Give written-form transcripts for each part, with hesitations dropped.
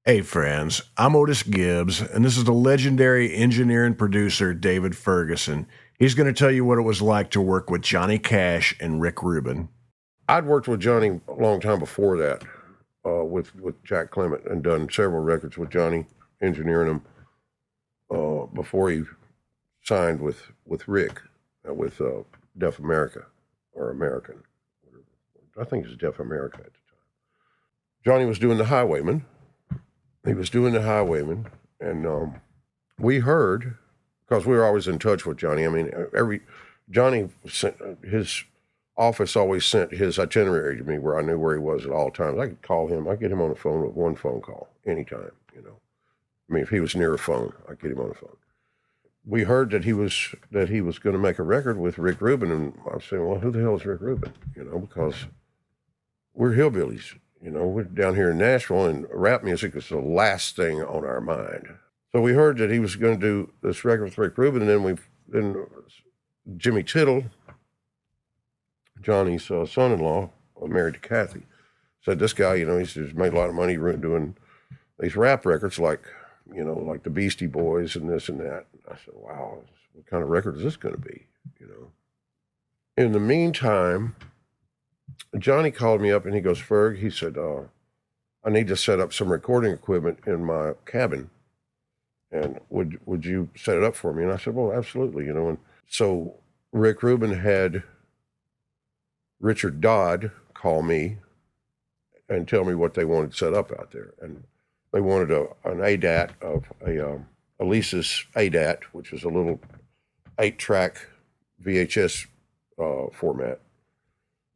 Hey friends, I'm Otis Gibbs, and this is the legendary engineer and producer David Ferguson. He's going to tell you what it was like to work with Johnny Cash and Rick Rubin. I'd worked with Johnny a long time before that, with Jack Clement, and done several records with Johnny, engineering them before he signed with Rick, with Def America, or American. I think it was Def America at the time. Johnny was doing The Highwayman. He was doing The Highwayman, and we heard, because we were always in touch with Johnny. I mean, Johnny sent his office always sent his itinerary to me where I knew where he was at all times. I could call him. I'd get him on the phone with one phone call anytime, you know. I mean, if he was near a phone, I'd get him on the phone. We heard that he was going to make a record with Rick Rubin, and I was saying, well, who the hell is Rick Rubin? You know, because we're hillbillies. You know, we're down here in Nashville, and rap music is the last thing on our mind. So we heard that he was going to do this record with Rick Rubin, and then Jimmy Tittle, Johnny's son-in-law, married to Kathy, said this guy, you know, he's made a lot of money doing these rap records like, you know, like the Beastie Boys and this and that. And I said, wow, what kind of record is this going to be, you know? In the meantime, Johnny called me up and he goes, Ferg, he said, I need to set up some recording equipment in my cabin. And would you set it up for me? And I said, well, absolutely, you know. And so Rick Rubin had Richard Dodd call me and tell me what they wanted set up out there. And they wanted an ADAT of a Elisa's ADAT, which is a little 8-track VHS format,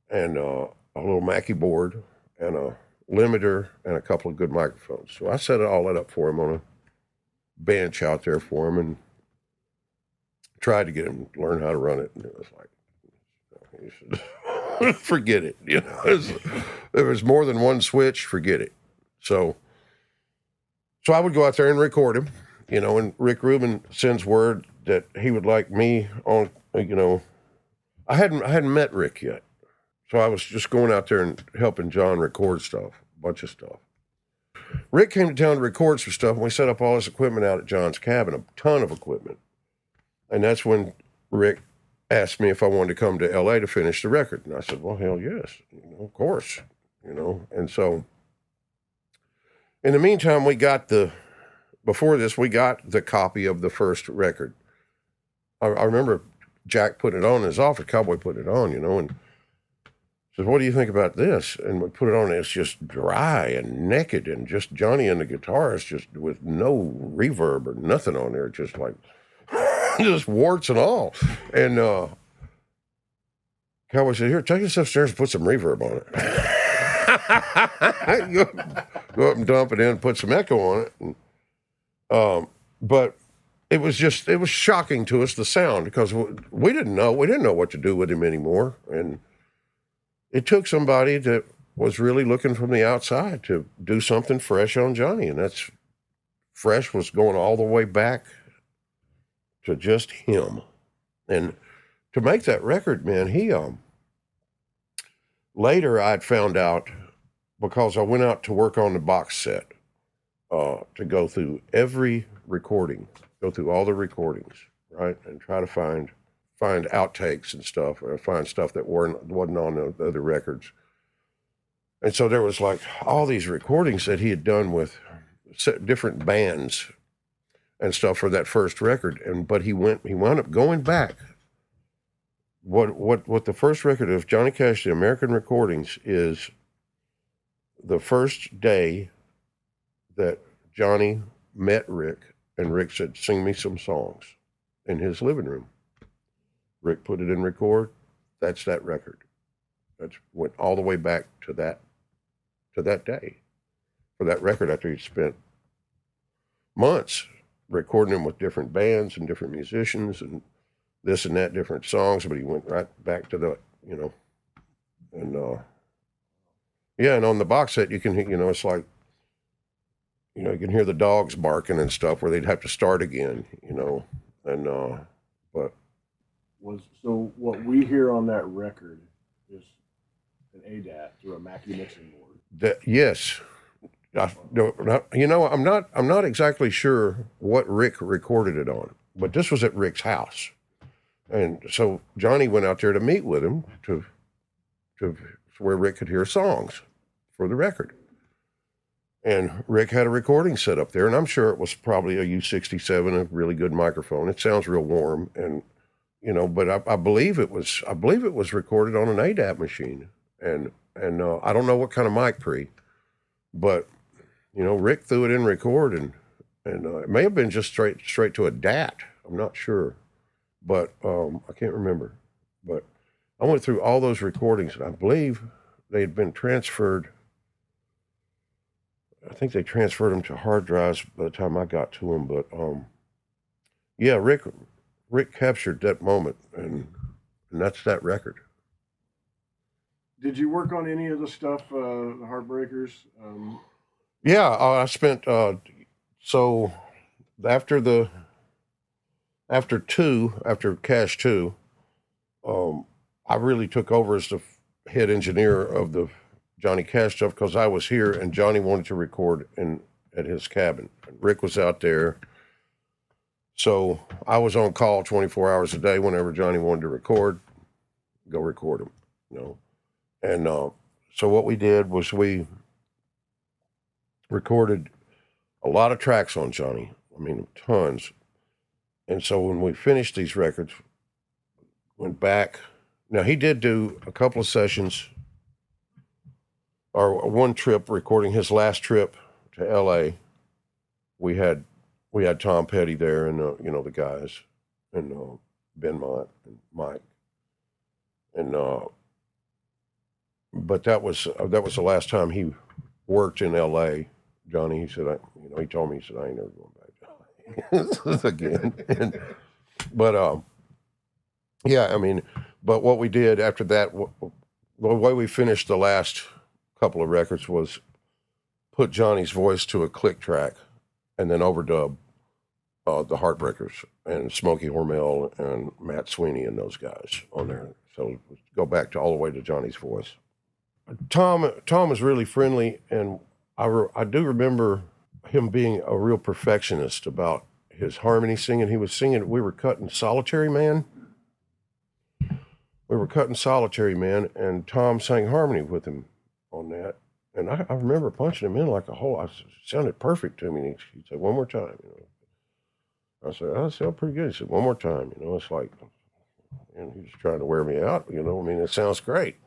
and a little Mackie board, and a limiter, and a couple of good microphones. So I set all that up for him on a bench out there for him, and tried to get him to learn how to run it. And it was like, you should forget it. You know, if there's more than one switch, forget it. So I would go out there and record him, you know, and Rick Rubin sends word that he would like me on, you know, I hadn't met Rick yet. So I was just going out there and helping John record stuff, a bunch of stuff. Rick came to town to record some stuff, and we set up all this equipment out at John's cabin, a ton of equipment. And that's when Rick asked me if I wanted to come to L.A. to finish the record. And I said, well, hell yes, you know, of course, you know. And so in the meantime, before this, we got the copy of the first record. I remember Jack putting it on in his office, Cowboy putting it on, you know, and said, what do you think about this? And we put it on, and it's just dry and naked, and just Johnny and the guitarist just with no reverb or nothing on there, just like, just warts and all. And Cowboy said, here, take this upstairs and put some reverb on it. Go up and dump it in and put some echo on it. And, but it was shocking to us, the sound, because we didn't know what to do with him anymore. And it took somebody that was really looking from the outside to do something fresh on Johnny. And that's fresh was going all the way back to just him. And to make that record, man, he, later I'd found out, because I went out to work on the box set, to go through every recording, go through all the recordings, right? And try to find outtakes and stuff, or find stuff that wasn't on the other records. And so there was like all these recordings that he had done with different bands and stuff for that first record. But he wound up going back. What the first record of Johnny Cash, the American Recordings, is the first day that Johnny met Rick, and Rick said, sing me some songs, in his living room. Rick put it in record. That's that record. That's went all the way back to that day for that record, after he'd spent months recording them with different bands and different musicians and this and that, different songs. But he went right back to the, you know, and yeah, and on the box set you can, you know, it's like, you know, you can hear the dogs barking and stuff where they'd have to start again, you know, and but. So what we hear on that record is an ADAT through a Mackie mixing board. Yes, I'm not exactly sure what Rick recorded it on, but this was at Rick's house, and so Johnny went out there to meet with him to where Rick could hear songs for the record. And Rick had a recording set up there, and I'm sure it was probably a U67, a really good microphone. It sounds real warm, and but I believe it was recorded on an ADAT machine, and I don't know what kind of mic pre, but Rick threw it in record, and it may have been just straight to a DAT. I'm not sure, but I can't remember. But I went through all those recordings, and I believe they had been transferred. I think they transferred them to hard drives by the time I got to them. But yeah, Rick captured that moment, and that's that record. Did you work on any of the stuff, the Heartbreakers? Yeah, I spent so after Cash 2, I really took over as the head engineer of the Johnny Cash stuff because I was here and Johnny wanted to record at his cabin. Rick was out there. So I was on call 24 hours a day whenever Johnny wanted to record, go record him, And so what we did was we recorded a lot of tracks on Johnny. I mean, tons. And so when we finished these records, went back. Now, he did do a couple of sessions or one trip recording his last trip to L.A. We had Tom Petty there and, the guys and Ben Mott and Mike. And but that was the last time he worked in L.A. Johnny, he said, he told me, he said, I ain't never going back again. But yeah, I mean, but what we did after that, the way we finished the last couple of records was put Johnny's voice to a click track and then overdub the Heartbreakers and Smokey Hormel and Matt Sweeney and those guys on there. So go back to all the way to Johnny's voice. Tom is really friendly, and I do remember him being a real perfectionist about his harmony singing. He was singing, we were cutting Solitary Man. And Tom sang harmony with him on that. And I remember punching him in like a hole. It sounded perfect to me. He said, one more time. I said, that sounded pretty good. He said, one more time. It's like, and he was trying to wear me out. I mean, it sounds great.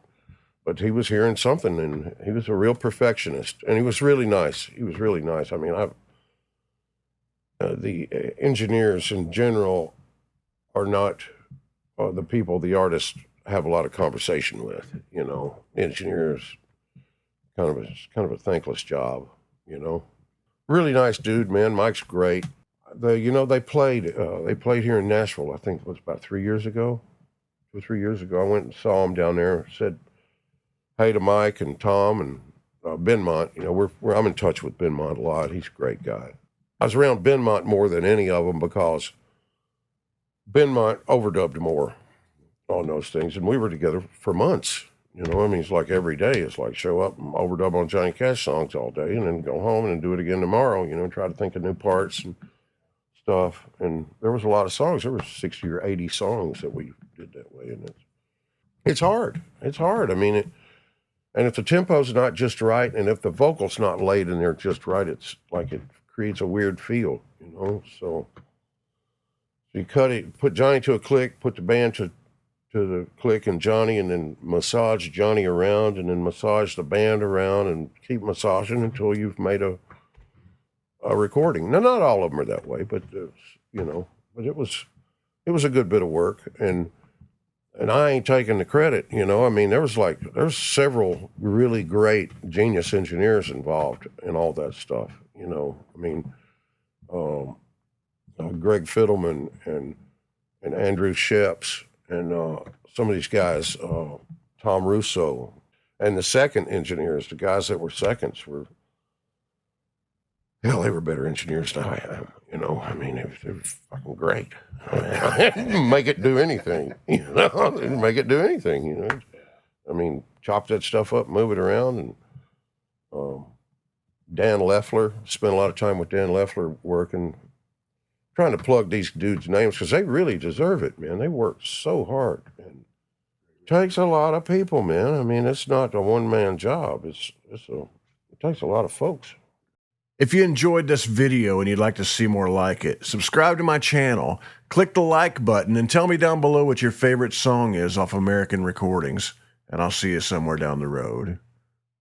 But he was hearing something, and he was a real perfectionist. And he was really nice. I mean, the engineers in general are not the people the artists have a lot of conversation with. Engineers, kind of a thankless job. Really nice dude, man. Mike's great. They played here in Nashville. I think it was about 3 years ago. 2 or 3 years ago, I went and saw him down there. Said hey to Mike and Tom and Ben Mott. I'm in touch with Ben Mott a lot. He's a great guy. I was around Ben Mott more than any of them because Ben Mott overdubbed more on those things, and we were together for months. It's like every day. It's like show up and overdub on Johnny Cash songs all day, and then go home and do it again tomorrow. Try to think of new parts and stuff. And there was a lot of songs. There were 60 or 80 songs that we did that way, and it's hard. I mean, and if the tempo's not just right, and if the vocal's not laid in there just right, it's like it creates a weird feel, So you cut it, put Johnny to a click, put the band to the click and Johnny, and then massage Johnny around, and then massage the band around, and keep massaging until you've made a recording. Now, not all of them are that way, but but it was a good bit of work, and I ain't taking the credit. I mean, there's several really great genius engineers involved in all that stuff. I mean, Greg Fiddleman and Andrew Sheps and some of these guys, Tom Russo, and the second engineers, the guys that were seconds they were better engineers than I am. I mean, they were fucking great. Make it do anything, make it do anything, I mean, chop that stuff up, move it around, and Dan Leffler. Spent a lot of time with Dan Leffler working, trying to plug these dudes' names because they really deserve it, man. They work so hard. And it takes a lot of people, man. I mean, it's not a one-man job. It takes a lot of folks. If you enjoyed this video and you'd like to see more like it, subscribe to my channel, click the like button, and tell me down below what your favorite song is off American Recordings, and I'll see you somewhere down the road.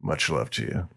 Much love to you.